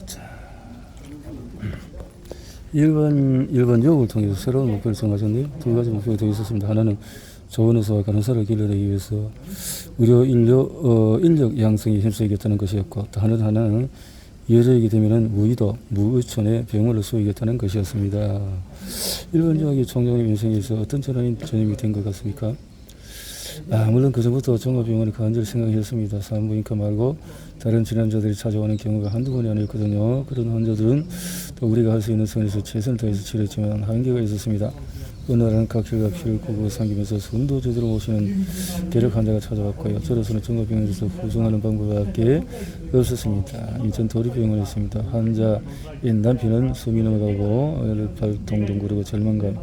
자, 1번 유혹을 통해서 새로운 목표를 정하셨네요. 두 가지 목표가 되어 있었습니다. 하나는 좋은 의사와 간호사를 길러내기 위해서 의료 인력 양성에 힘써야겠다는 것이었고, 또 하나는 여자이게 되면은 무의도, 무의촌의 병원을 쏘이겠다는 것이었습니다. 1번 유혹이 총장님 인생에서 어떤 전염이 된 것 같습니까? 물론 그전부터 종합병원에 간절히 생각했습니다. 산부인과 말고 다른 질환자들이 찾아오는 경우가 한두 번이 아니었거든요. 그런 환자들은 또 우리가 할 수 있는 선에서 최선을 다해서 치료했지만 한계가 있었습니다. 어느 날은 각혈과 피를 꾹꾹 삼키면서 숨도 제대로 못 쉬는 대략 환자가 찾아왔고요. 저로서는 종합병원에서 후송하는 방법밖에 없었습니다. 인천 도립병원에 있습니다. 환자인 남편은 숨이 넘어가고 발동 둥그러고 절망감.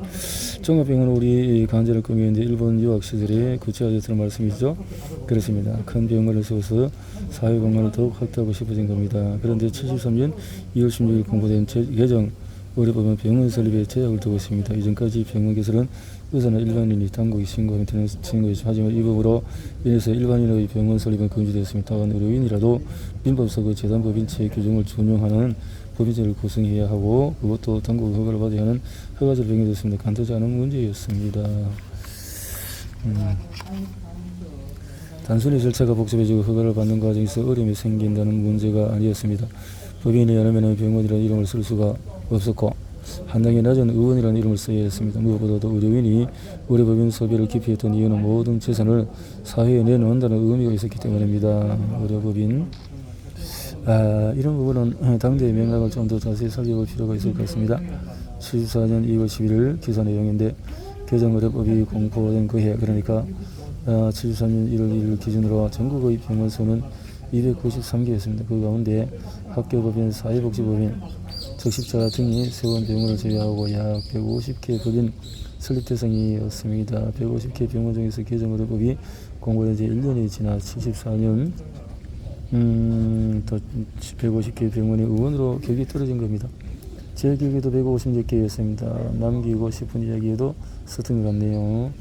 종합병원은 우리 간절을 꾸미는데 일본 유학 시절에 구체화됐다는 말씀이죠. 그렇습니다. 큰 병원을 세워서 사회공간을 더욱 확대하고 싶어진 겁니다. 그런데 73년 2월 16일 공부된 개정 의료법은 병원 설립에 제약을 두고 있습니다. 이전까지 병원 개설은 의사나 일반인이 당국이 신고하면 되는 것이죠. 하지만 이 법으로 인해서 일반인의 병원 설립은 금지되었습니다. 다만 의료인이라도 민법상 재단법인체의 규정을 준용하는 법인제를 구성해야 하고, 그것도 당국 허가를 받아야 하는 허가제를 병행되었습니다. 간단하지 않은 문제였습니다. 단순히 절차가 복잡해지고 허가를 받는 과정에서 어려움이 생긴다는 문제가 아니었습니다. 법인이 아니면 병원이라는 이름을 쓸 수가 없었고, 한당이 낮은 의원이라는 이름을 써야 했습니다. 무엇보다도 의료인이 의료법인 소비를 기피했던 이유는 모든 재산을 사회에 내놓는다는 의미가 있었기 때문입니다. 의료법인 이런 부분은 당대의 맥락을 좀 더 자세히 살펴볼 필요가 있을 것 같습니다. 74년 2월 11일 기사 내용인데, 개정의료법이 공포된 그해, 그러니까 73년 1월 1일 기준으로 전국의 병원 수는 293개였습니다. 그 가운데 학교법인, 사회복지법인, 적십자 등이 세운 병원을 제외하고 약 150개 법인 설립 대상이었습니다. 150개 병원 중에서 개정의료법이 공고된 지 1년이 지나 74년 또 150개 병원이 의원으로 격이 떨어진 겁니다. 제 기억에도 150개였습니다. 남기고 싶은 이야기에도 썼던 것 같네요.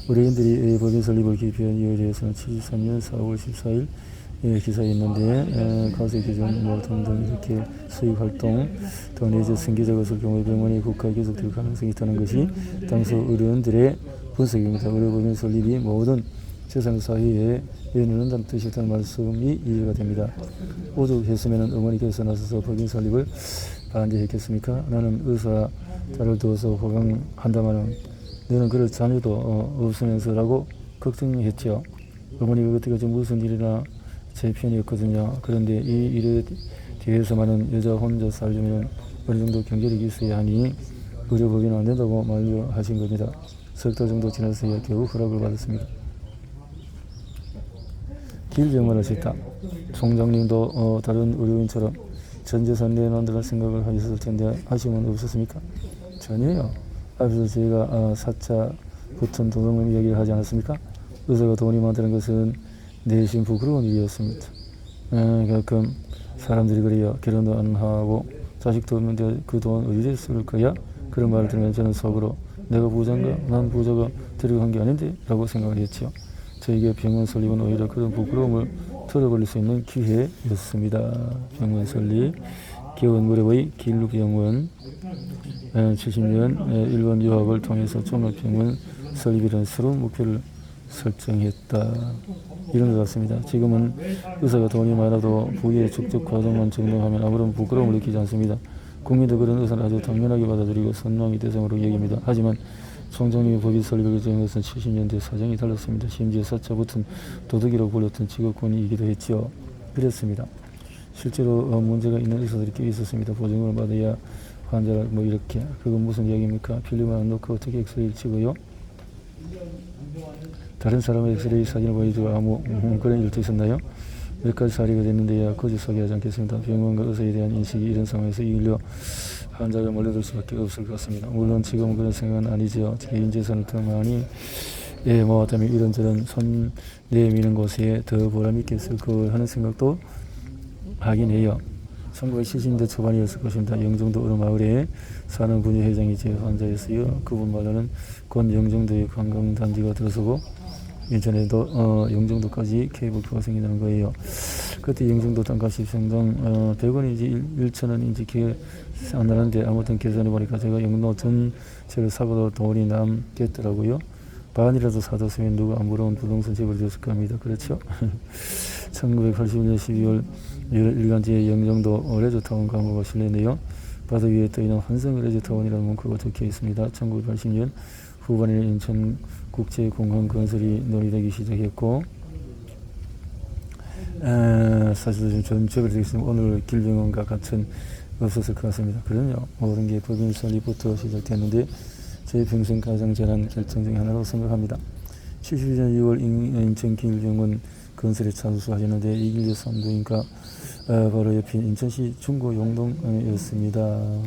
의료인들이 법인 설립을 기피한 이유에 대해서는 73년 4월 14일 기사에 있는데, 가세 기준 등등 이렇게 수익 활동 또 내재 승계자가 있을 경우에 병원이 국가에 계속될 가능성이 있다는 것이 당시 의료인들의 분석입니다. 의료법인 설립이 모든 재산을 사회에 내놓는다는 뜻이었다는 말씀이 이해가 됩니다. 오죽했으면 어머니께서 나서서 법인 설립을 반대했겠습니까? 나는 의사자를 두어서 호강한다마는 너는 그럴 자녀도 없으면서라고 걱정했죠. 어머니가 그때까지 무슨 일이나 제 편이었거든요. 그런데 이 일에 대해서만은 여자 혼자 살려면 어느 정도 경제력이 있어야 하니 의료법인은 안 된다고 만류하신 겁니다. 석 달 정도 지나서야 겨우 허락을 받았습니다. 길병원을 짓다. 총장님도 다른 의료인처럼 전 재산 내놓는다는 생각을 하셨을 텐데 아쉬움은 없었습니까? 전혀요. 앞에서 제가 사차 붙은 도둑놈 이야기를 하지 않았습니까? 의사가 돈이 많다는 것은 내심 부끄러운 일이었습니다. 가끔 사람들이 그래요. 결혼도 안 하고 자식도 없는데 그 돈 어디에 쓸 거야? 그런 말을 들으면 저는 속으로 내가 부자인가? 난 부자가 데려간 게 아닌데? 라고 생각을 했죠. 저에게 병원 설립은 오히려 그런 부끄러움을 털어버릴 수 있는 기회였습니다. 병원 설립, 개원 무렵의 길루병원, 70년 일본 유학을 통해서 종합병원 설립이라는 새로운 목표를 설정했다. 이런 것 같습니다. 지금은 의사가 돈이 많아도 부의 축적 과정만 증명하면 아무런 부끄러움을 느끼지 않습니다. 국민도 그런 의사를 아주 당연하게 받아들이고 선망의 대상으로 여깁니다. 하지만 총장님이 법인 설립을 결정한 것은 70년대 사정이 달랐습니다. 심지어 사차 붙은 도둑이라고 불렸던 직업군이기도 했지요. 그랬습니다. 실제로 문제가 있는 의사들이 꽤 있었습니다. 보증금을 받아야 환자를 이렇게. 그건 무슨 이야기입니까? 필름을 안 놓고 어떻게 엑스레이를 찍어요? 다른 사람의 엑스레이 사진을 보여주고 아무 그런 일도 있었나요? 몇 가지 사례가 됐는데야 거짓 소개하지 않겠습니다. 병원과 의사에 대한 인식이 이런 상황에서 인류 환자가 몰려들 수밖에 없을 것 같습니다. 물론 지금은 그런 생각은 아니죠. 개인 재산을 더 많이 모았다면 이런저런 손 내미는 곳에 더 보람있겠을 걸 하는 생각도 하긴 해요. 1970년대 초반이었을 것입니다. 영종도 어느 마을에 사는 분야 회장이 제 환자였어요. 그분 말로는 곧 영종도의 관광단지가 들어서고 인천에도 영종도까지 케이블카가 생기는 거예요. 그때 영종도 땅값이 평당 100원인지 1,000원인지 기억 안 나는데 아무튼 계산해 보니까 제가 영로 전체를 사고도 돈이 남겠더라고요. 반이라도 사뒀으면 누가 안 부러운 부동산 집을 줬을 겁니다. 그렇죠? 1981년 12월 일간지에 영종도 레저타운 광고가 실렸네요. 바다 위에 떠있는 환성 레저타운이라는 문구가 적혀 있습니다. 1980년 후반에 인천국제공항 건설이 논의되기 시작했고, 사실 좀 되겠습니다. 오늘 길병원과 같은 없었을 것 같습니다. 그럼요. 모든 게 법인 설립부터 시작됐는데 제 평생 가장 잘한 결정 중 하나로 생각합니다. 72년 6월 인천 길병원 건설에 참수하셨는데 이길류 산부인과 바로 옆인 인천시 중구 용동이었습니다.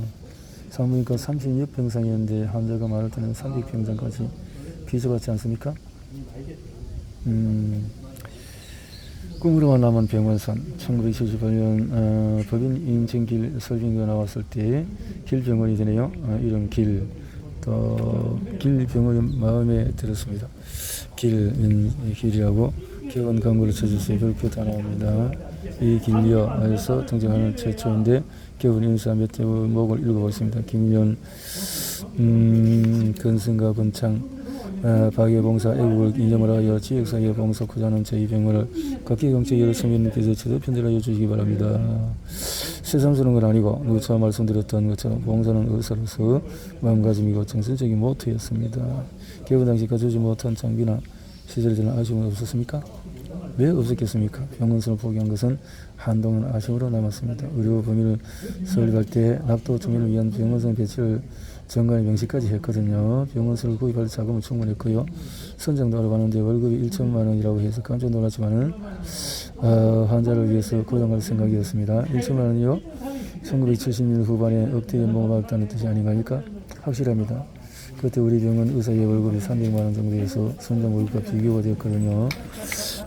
산부인과 36평상이었는데 환자가 많을 때는 300평상까지 비서받지 않습니까? 꿈으로만 남은 병원선 1978년 법인 인천길 설빙가 나왔을 때 길병원이 되네요. 이런 길, 또 길병원이 마음에 들었습니다. 길이라고 개원 광고를 쳐주세요. 별표 다 나옵니다. 이 길리어에서 등장하는 최초인데 개원 인사 몇 대목을 읽어보겠습니다. 김윤, 건승과 건창, 박예봉사 애국을 기념을 하여 지역사회 봉사코자는 제2병원을 각계경제 여러 서민님께서 제대로 편들하여 주시기 바랍니다. 새삼스러운 건 아니고 누차 말씀드렸던 것처럼 봉사는 의사로서 마음가짐이고 정신적인 모토였습니다. 개원 당시 가져오지 못한 장비나 시설들은 아쉬움은 없었습니까? 왜 없었겠습니까? 병원선을 포기한 것은 한동안 아쉬움으로 남았습니다. 의료 범위를 설립할 때 낙도 주민을 위한 병원선 배치를 정관의 명시까지 했거든요. 병원선을 구입할 자금은 충분했고요. 선정도 알아봤는데 월급이 1천만 원이라고 해서 깜짝 놀랐지만은 환자를 위해서 고용할 생각이었습니다. 1천만 원이요? 1970년 후반에 억대 연봉을 받았다는 뜻이 아닌가니까? 확실합니다. 그때 우리 병원 의사의 월급이 300만 원 정도에서 선정 월급과 비교가 되었거든요.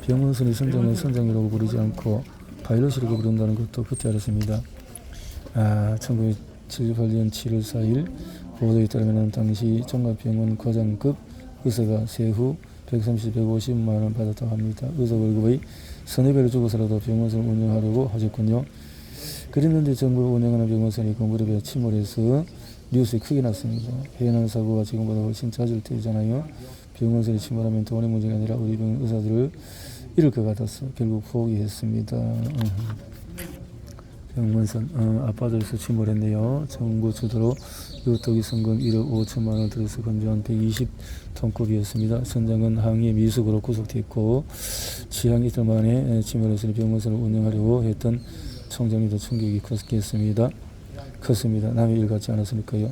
병원선의 선정은 선정이라고 부르지 않고 파일럿이라고 부른다는 것도 그때 알았습니다. 1978년 7월 4일 보도에 따르면 당시 종합병원 과장급 의사가 세후 130, 150만 원 받았다고 합니다. 의사 월급의 서너 배를 주고서라도 병원선을 운영하려고 하셨군요. 그랬는데 정부가 운영하는 병원선이 건물에 침몰해서 뉴스에 크게 났습니다. 해난 사고가 지금보다 훨씬 잦을 때잖아요. 병원선이 침몰하면 돈의 문제가 아니라 우리 병원 의사들을 잃을 것 같아서 결국 포기했습니다. 병원선 아파트에서 침몰했네요. 정부 주도로 유토기 성금 1억 5천만 원 들여서 건조한 120톤급이었습니다. 선장은 항해 미숙으로 구속됐고 취항 이틀 만에 침몰해서 병원선을 운영하려고 했던 총장님도 충격이 컸습니다. 남의 일 같지 않았으니까요.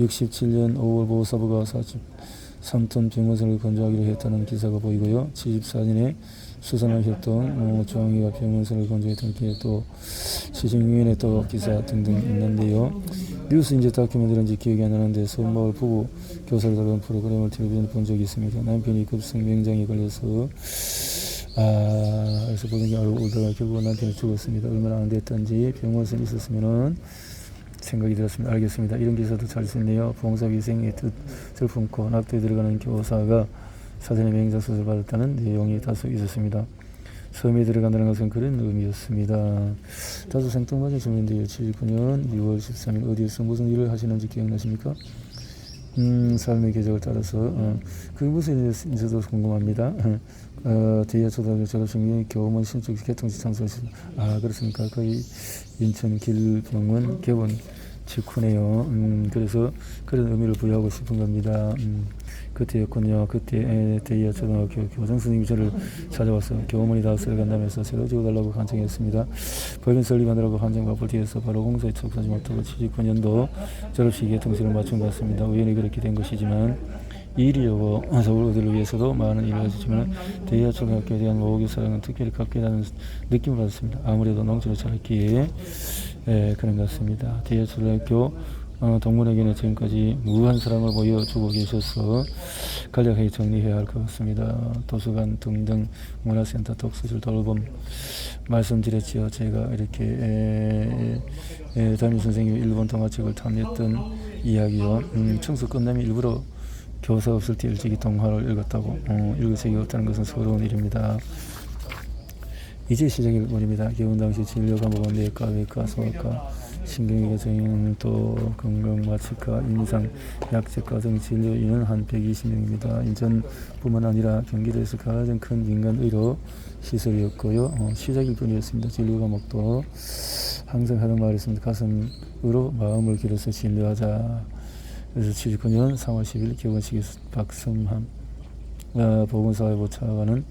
67년 5월 보호사부가 43톤 병원선을 건조하기로 했다는 기사가 보이고요. 74년에 수산업 협동 중앙회가 병원선을 건조했던 게 또 시정위원회 또 기사 등등 있는데요. 뉴스 이제 다큐멘터리인지 기억이 안 나는데 서울마을 부부 교사를 다룬 프로그램을 텔레비전에 본 적이 있습니다. 남편이 급성 명장에 걸려서 그래서 보던 게 알고 울다가 결국 남편이 죽었습니다. 얼마나 안 됐던지 병원선이 있었으면은 생각이 들었습니다. 알겠습니다. 이런 기사도 잘 쓰네요. 봉사위생의 뜻을 품고 낙도에 들어가는 교사가 사전에 맹장수술 받았다는 내용이 다소 있었습니다. 섬에 들어간다는 것은 그런 의미였습니다. 다소 생뚱맞은 질문인데요. 79년 6월 13일 어디에서 무슨 일을 하시는지 기억나십니까? 삶의 계적을 따라서 그게 무슨 일인지도 궁금합니다. 대여초등학교 졸업식이 교원 신축 개통식 장소였습니다. 그렇습니까? 거의 인천 길병원 개원 직후네요. 그래서 그런 의미를 부여하고 싶은 겁니다. 그때였군요. 그때 대여초등학교 교장 선생님이 저를 찾아와서 교원이 다섯을 간다면서 새로 지어달라고 간청했습니다. 법인 설립하느라고 한정 바쁠 뒤에서 바로 공사에 척하지 못하고 79년도 졸업식 개통식을 맞춘 것 같습니다. 우연히 그렇게 된 것이지만 일이려고 서울 어디를 위해서도 많은 일을 해주지만 대여초등학교에 대한 모국의 사랑은 특별히 갖게 되는 느낌을 받았습니다. 아무래도 농촌에 자랐기에 그런 것 같습니다. 대여초등학교 동문에게는 지금까지 무한 사랑을 보여주고 계셔서 간략하게 정리해야 할 것 같습니다. 도서관 등등 문화센터 독서실 돌봄 말씀드렸지요. 제가 이렇게 담임 선생님이 일본 동화책을 탐냈던 이야기요. 청소 끝나면 일부러 교사 없을 때 일찍이 동화를 읽었다고. 읽을 책이 없다는 것은 서러운 일입니다. 이제 시작일 뿐입니다. 개원 당시 진료 과목은 내과, 외과, 소아과, 신경외과, 정또 건강마취과, 임상, 약제과 등 진료 인원 한 120명입니다. 인천뿐만 아니라 경기도에서 가장 큰 민간의료 시설이었고요. 시작일 뿐이었습니다. 진료 과목도 항상 하던 말이 있습니다. 가슴으로 마음을 기울여서 진료하자. 그래서 79년 3월 10일 개원식에서 박성함 보건사회부 차관은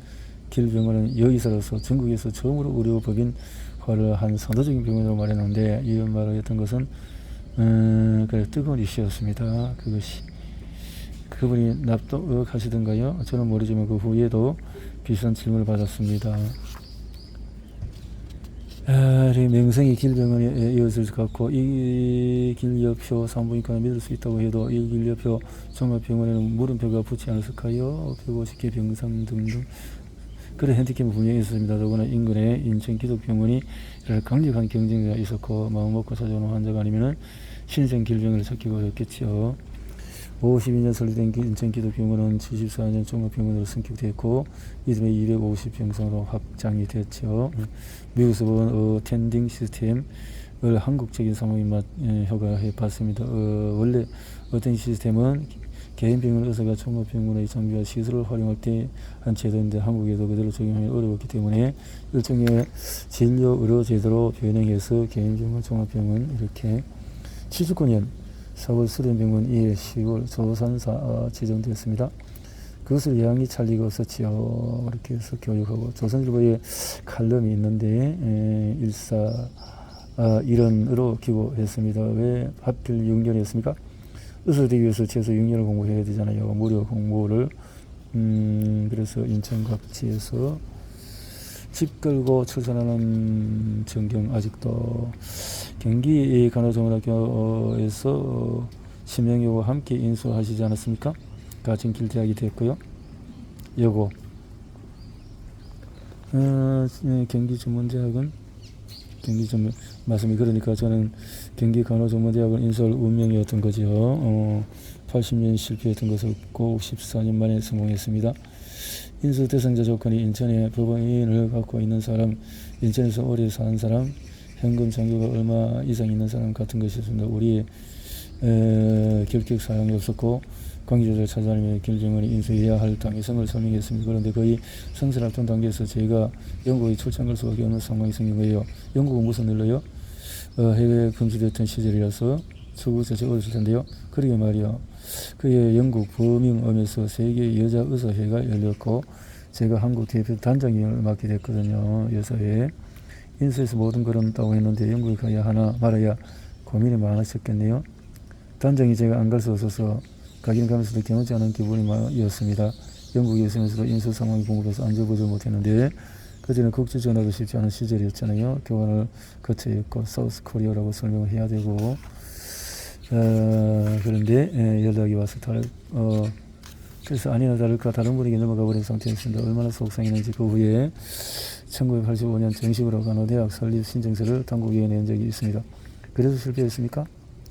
길병원은 여의사로서 전국에서 처음으로 의료법인화를 한 선도적인 병원으로 말했는데, 이런 말을 했던 것은 그래 뜨거운 이슈였습니다. 그것이 그분이 납득하시던가요? 저는 모르지만 그 후에도 비슷한 질문을 받았습니다. 명성이 길병원에 이어질 것 같고, 이 길여표 산부인과는 믿을 수 있다고 해도 이 길여표 종합병원에는 물음표가 붙지 않았을까요? 150개 병상 등등 그런 핸디캡은 분명히 있었습니다. 더구나 인근에 인천기독병원이 강력한 경쟁자가 있었고, 마음먹고 찾아오는 환자가 아니면 신생 길병원을 찾기가 어렵겠죠. 52년 설립된 인천기독병원은 74년 종합병원으로 승격됐고, 이듬해 250병상으로 확장이 됐죠. 미국에서 본 어텐딩 시스템을 한국적인 상황에 효과해 봤습니다. 원래 어텐딩 시스템은 개인 병원 의사가 종합병원의 장비와 시설을 활용할 때 한 제도인데, 한국에도 그대로 적용하기 어려웠기 때문에 일종의 진료 의료 제도로 변형해서 개인병원, 종합병원 이렇게 79년 4월 수련병원 이에 10월 조산사 지정되었습니다. 그것을 양이 찰리가 없었지요. 이렇게 해서 교육하고, 조선일보에 칼럼이 있는데 일원으로 기고했습니다. 왜 하필 6년이었습니까? 의사 되기 위해서 최소 6년을 공부해야 되잖아요. 무료 공부를. 그래서 인천 각지에서 집 끌고 출산하는 전경, 아직도 경기 간호조문학교에서 심영여와 함께 인수하시지 않았습니까? 같은 길대학이 됐고요. 요거 경기전문대학은 맞습니다. 그러니까 저는 경기간호전문대학은 인수할 운명이었던 거죠. 80년 실패했던 것을 없고 14년 만에 성공했습니다. 인수 대상자 조건이 인천에 법원인을 갖고 있는 사람, 인천에서 오래 사는 사람, 현금 잔고가 얼마 이상 있는 사람 같은 것이었습니다. 우리의 결격 사항이 없었고, 관계자를 찾아다니며 길병원이 인수해야 할 당위성을 설명했습니다. 그런데 거의 성실합동 단계에서 저희가 영국에 출장 갈 수밖에 없는 상황이 생긴 거예요. 영국은 무슨 일로요? 해외 금지됐던 시절이라서 초국에서 제가 어렸을 텐데요. 그러게 말이요. 그의 영국 버밍엄에서 세계 여자 의사회가 열렸고, 제가 한국 대표 단장을 맡게 됐거든요. 여사회. 인수해서 모든 걸었다고 했는데 영국에 가야 하나 말아야 고민이 많으셨겠네요. 단장이 제가 안 갈 수 없어서 가긴 가면서도 견우지 않은 기분이었습니다. 영국에 있으면서도 인수 상황이 궁금해서 앉아보지 못했는데, 그전에 국제전화도 쉽지 않은 시절이었잖아요. 교환을 거쳐야 했고, 사우스 코리아라고 설명을 해야 되고, 그런데 연락이 와서 그래서 아니나 다를까 다른 분에게 넘어가 버린 상태였습니다. 얼마나 속상했는지. 그 후에 1985년 정식으로 간호대학 설립 신청서를 당국에 낸 적이 있습니다. 그래서 실패했습니까?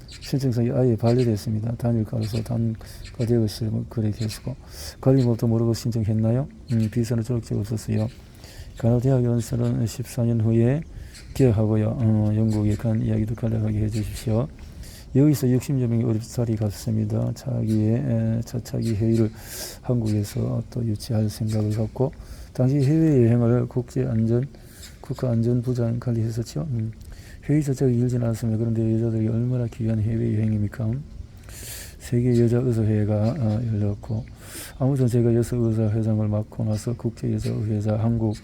신청서가 아예 반려됐습니다. 단일가로서 단과대학을 그렇게 했고, 관리법도 모르고 신청했나요? 비서는 졸업 적 없었어요. 간호대학 연설은 14년 후에 기억하고요. 영국에 간 이야기도 간략하게 해주십시오. 여기서 60여 명의 어렵사리 갔습니다. 차차기 회의를 한국에서 또 유치할 생각을 갖고, 당시 해외여행을 국가안전부장 관리했었죠. 회의 자체가 길지는 않습니다. 그런데 여자들이 얼마나 귀한 해외여행입니까? 세계여자의사회가 열렸고, 아무튼 제가 여성의사회장을 맡고 나서 국제여자의회자 한국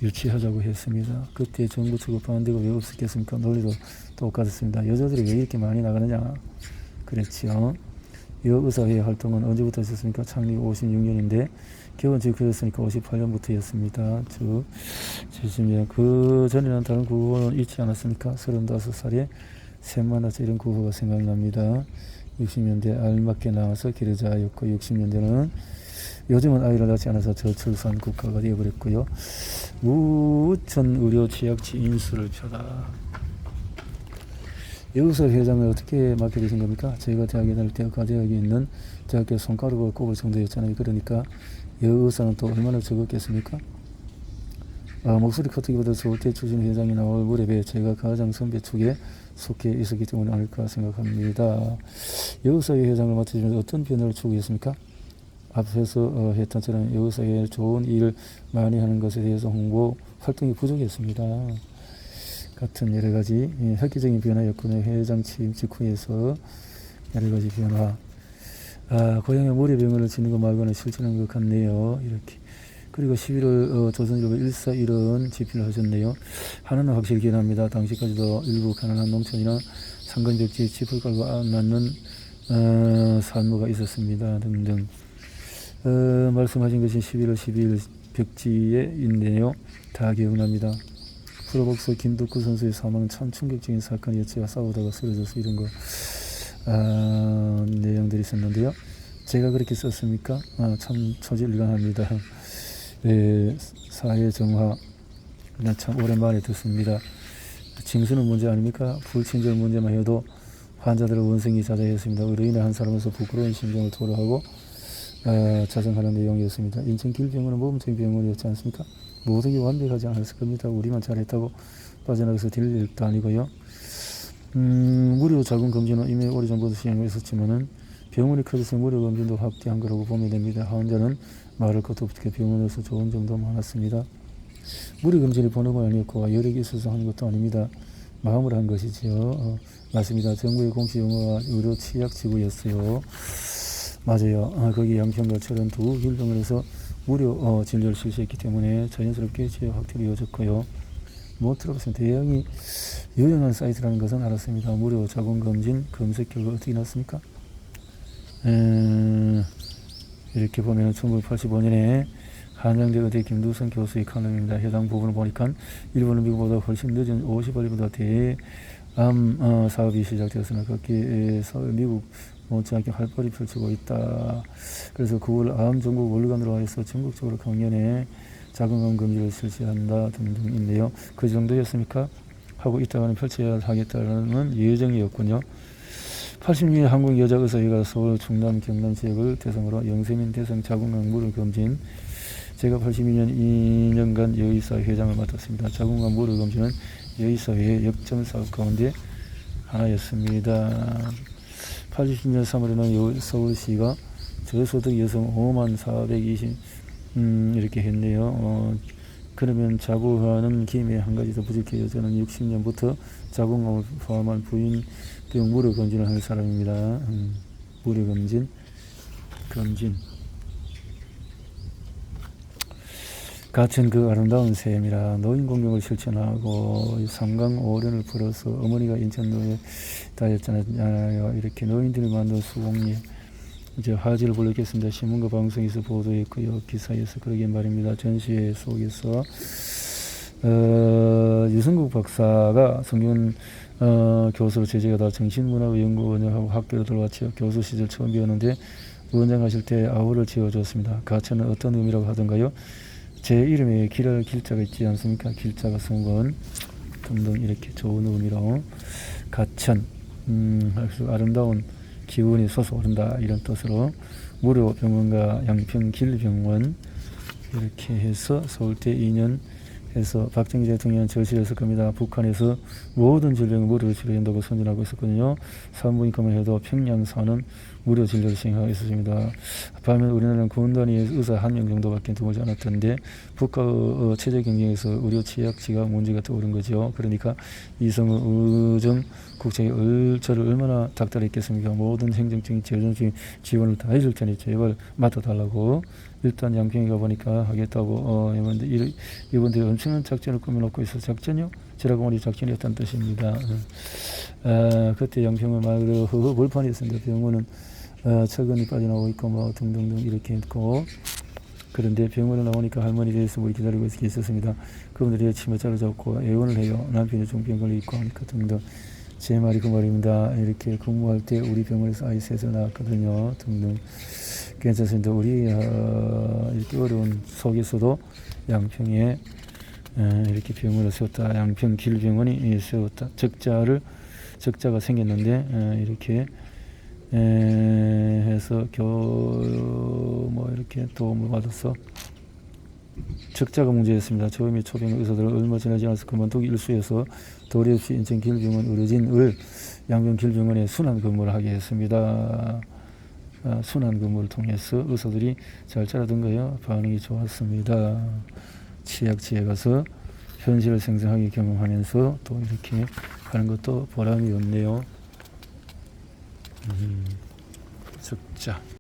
유치하자고 했습니다. 그때 정부 측의 반대가 왜 없었겠습니까? 논리도 똑같았습니다. 여자들이 왜 이렇게 많이 나가느냐 그랬지요. 여의사회 활동은 언제부터 있었습니까? 창립 56년인데 개원 지역회였으니까 58년부터였습니다. 즉 70년. 그 전에는 다른 구호는 있지 않았습니까? 35살에 샘만화자 이런 구호가 생각납니다. 60년대 알맞게 나와서 기르자였고, 60년대는 요즘은 아이를 낳지 않아서 저출산 국가가 되어버렸고요. 무천 의료 취약치 인수를 펴다. 여기서 회장을 어떻게 맡게 되신 겁니까? 제가 대학에 다닐 때 과대학에 있는 대학교 손가락을 꼽을 정도였잖아요. 그러니까 여기서는 또 얼마나 적었겠습니까? 목소리 커트기보다 서울대 출신 회장이 나올 무렵에 제가 가장 선배 축에 속해 있었기 때문에 아닐까 생각합니다. 여기서의 회장을 맡으시면서 어떤 변화를 추구했습니까? 앞에서 했던처럼 여기서의 좋은 일을 많이 하는 것에 대해서 홍보 활동이 부족했습니다. 같은 여러 가지 획기적인 변화였군요. 회장 취임 직후에서 여러 가지 변화. 고향에 모래병원을 짓는 것 말고는 실천한 것 같네요. 이렇게. 그리고 11월 조선일보 141은 집필을 하셨네요. 하나는 확실히 기억납니다. 당시까지도 일부 가난한 농촌이나 상근벽지에 집을 깔고 안 낳는 산모가 있었습니다. 등등. 말씀하신 것이 11월 12일 벽지에 있네요. 다 기억납니다. 프로복서 김덕구 선수의 사망은 참 충격적인 사건이었죠. 싸우다가 쓰러져서 이런 거 내용들이 있었는데요. 제가 그렇게 썼습니까? 참 초질일관합니다. 사회 정화 참 오랜만에 듣습니다. 징수는 문제 아닙니까? 불친절 문제만 해도 환자들의 원성이 자자했습니다. 의료인의 한 사람으로서 부끄러운 심정을 토로하고 자정하는 내용이었습니다. 인천 길병원은 모범적인 병원이었지 않습니까? 모든 게 완벽하지 않았을 겁니다. 우리만 잘했다고 빠져나가서 될 일도 아니고요. 무료 자궁 검진은 이미 오래전부터 시행을 했었지만은 병원이 커져서 무료 검진도 확대한 거라고 보면 됩니다. 환자는 말할 것도 없게 병원에서 좋은 점도 많았습니다. 무료 검진이 번호가 아니었고 여력이 있어서 한 것도 아닙니다. 마음으로 한 것이지요. 맞습니다. 정부의 공식 용어가 의료 취약 지구였어요. 맞아요. 거기 양평가처럼 두 길병원에서 무료 진료를 실시했기 때문에 자연스럽게 지역 확대가 이어졌고요. 못 들어봤습니다. 대형이 유용한 사이트라는 것은 알았습니다. 무료 자궁검진 검색 결과 어떻게 났습니까? 이렇게 보면 1985년에 한양대 의대 김두선 교수의 칼럼입니다. 해당 부분을 보니까 일본은 미국보다 훨씬 늦은 50원보다 대암 사업이 시작되었으나 거기에서 미국 못지않게 활발히 펼치고 있다. 그래서 9월 암 전국 월간으로 해서 전국적으로 강연에 자궁암 검진을 실시한다 등등 있네요. 그 정도였습니까? 하고 있다가는 펼쳐야 하겠다는 예정이었군요. 80년 한국 여자의사회가 서울, 충남, 경남 지역을 대상으로 영세민 대상 자궁암 무료 검진. 제가 82년 2년간 여의사회 회장을 맡았습니다. 자궁암 무료 검진은 여의사회의 역점 사업 가운데 하나였습니다. 80년 3월에는 서울시가 저소득 여성 5만 420 이렇게 했네요. 그러면 자궁하는 김에 한 가지 더 부족해요. 저는 60년부터 자궁암을 포함한 부인병 무료 검진을 하는 사람입니다. 무료 검진. 같은 그 아름다운 셈이라 노인 공경을 실천하고 삼강 오련을 풀어서 어머니가 인천노예 다녔잖아요. 이렇게 노인들이 만든 수공예 이제 화제를 불렀겠습니다. 신문과 방송에서 보도했고요. 기사에서 그러게 말입니다. 전시회 속에서 유승국 박사가 성균 교수로 제자가 다 정신문화연구원하고 학교로 들어왔죠. 교수 시절 처음 배웠는데 원장 하실 때 아우를 지어줬습니다. 가천은 어떤 의미라고 하던가요? 제 이름에 길자가 있지 않습니까? 길자가 성건 등등 이렇게 좋은 의미로 가천 아름다운 기운이 솟아오른다 이런 뜻으로 무료 병원과 양평 길병원 이렇게 해서 서울대 2년 해서 박정희 대통령 절실했을 겁니다. 북한에서 모든 질병을 무료로 치료한다고 선전하고 있었거든요. 산부인과만 해도 평양사는 무료 진료를 시행하고 있었습니다. 반면 우리나라는 군단위 의사 1명 정도밖에 들어오지 않았던데 국가 체제 경쟁에서 의료 취약지가 문제가 떠오른 거죠. 그러니까 이성의 의정 국책이 저를 얼마나 닥달했겠습니까? 모든 행정적인 재정적인 지원을 다 해줄 테니 제발 맡아달라고 일단 양평에 가보니까 하겠다고 했는데 이분들이 엄청난 작전을 꾸며놓고 있어. 작전이요? 지라고 머리 작전이었다는 뜻입니다. 그때 양평은 말 그대로 벌판이었습니다. 병원은 철근이 빠져나오고 있고 뭐 등등등 이렇게 했고 그런데 병원에 나오니까 할머니 대해서 우리 기다리고 있었습니다. 그분들이 치매자를 잡고 애원을 해요. 남편이 중병 있고 하니까 등등. 제 말이 그 말입니다. 이렇게 근무할 때 우리 병원에서 아이 셋을 낳았거든요. 등등. 괜찮습니다. 우리 이렇게 어려운 속에서도 양평에 이렇게 병원을 세웠다. 양평 길병원이 세웠다. 적자를 적자가 생겼는데 이렇게 해서 뭐 이렇게 도움을 받아서 적자가 문제였습니다. 저음이 초병 의사들은 얼마 지나지 않아서 그만두기 일쑤여서 도리 없이 인천 길병원 의료진을 양병 길병원에 순환 근무를 하게 했습니다. 순환 근무를 통해서 의사들이 잘 자라던 거예요. 반응이 좋았습니다. 치약지에 가서 현실을 생생하게 경험하면서 또 이렇게 하는 것도 보람이 없네요. 적자.